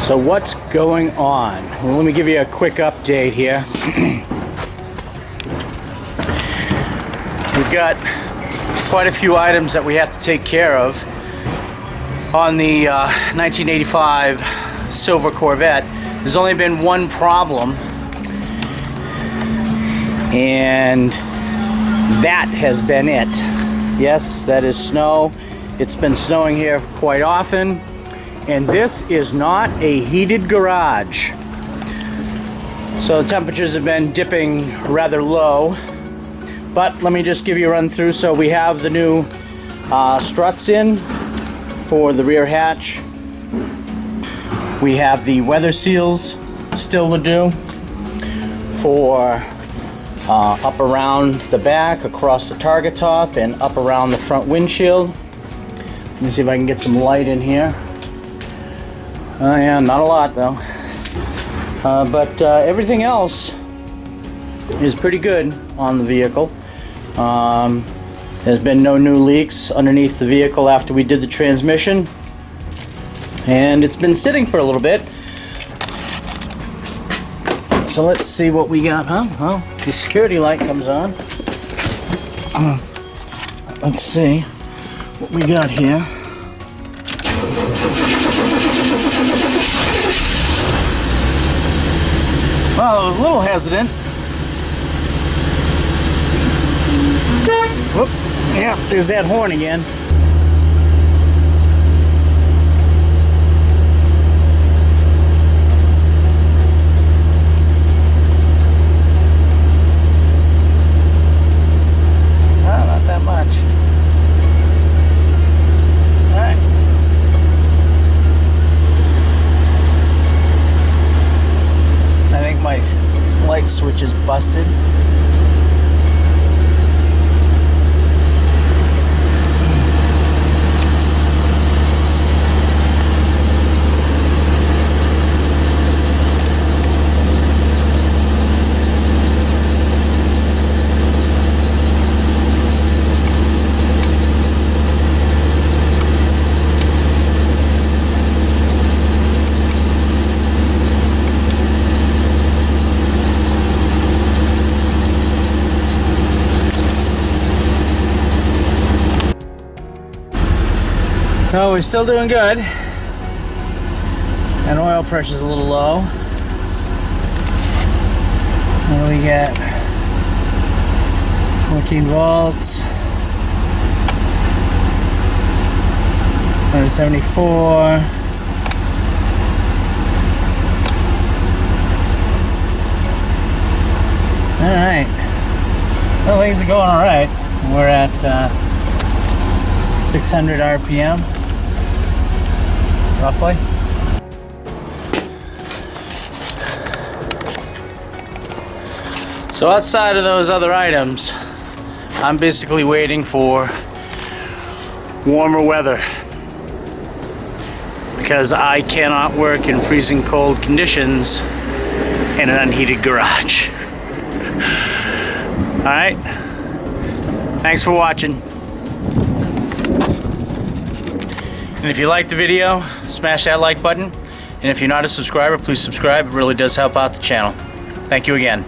So what's going on? Well, let me give you a quick update here. We've got quite a few items that we have to take care of on the 1985 silver Corvette. There's only been one problem, and that has been it. Yes, that is snow. It's been snowing here quite often. And this is not a heated garage. So the temperatures have been dipping rather low. But let me just give you a run through. So we have the new struts in for the rear hatch. We have the weather seals still to do for up around the back, across the target top, and up around the front windshield. Let me see if I can get some light in here. Oh yeah, not a lot though. But everything else is pretty good on the vehicle. There's been no new leaks underneath the vehicle after we did the transmission. And it's been sitting for a little bit. So let's see what we got, huh? Well, the security light comes on. Let's see what we got here. Well, I was a little hesitant. Whoop. Yeah, there's that horn again. Oh, not that much. Alright. I think my light switch is busted. So we're still doing good, and oil pressure's a little low. What do we get? 14 volts, 174. All right. Well, things are going all right. We're at 600 RPM. Roughly. So outside of those other items, I'm basically waiting for warmer weather because I cannot work in freezing cold conditions in an unheated garage. Alright, thanks for watching. And if you liked the video, smash that like button. And if you're not a subscriber, please subscribe. It really does help out the channel. Thank you again.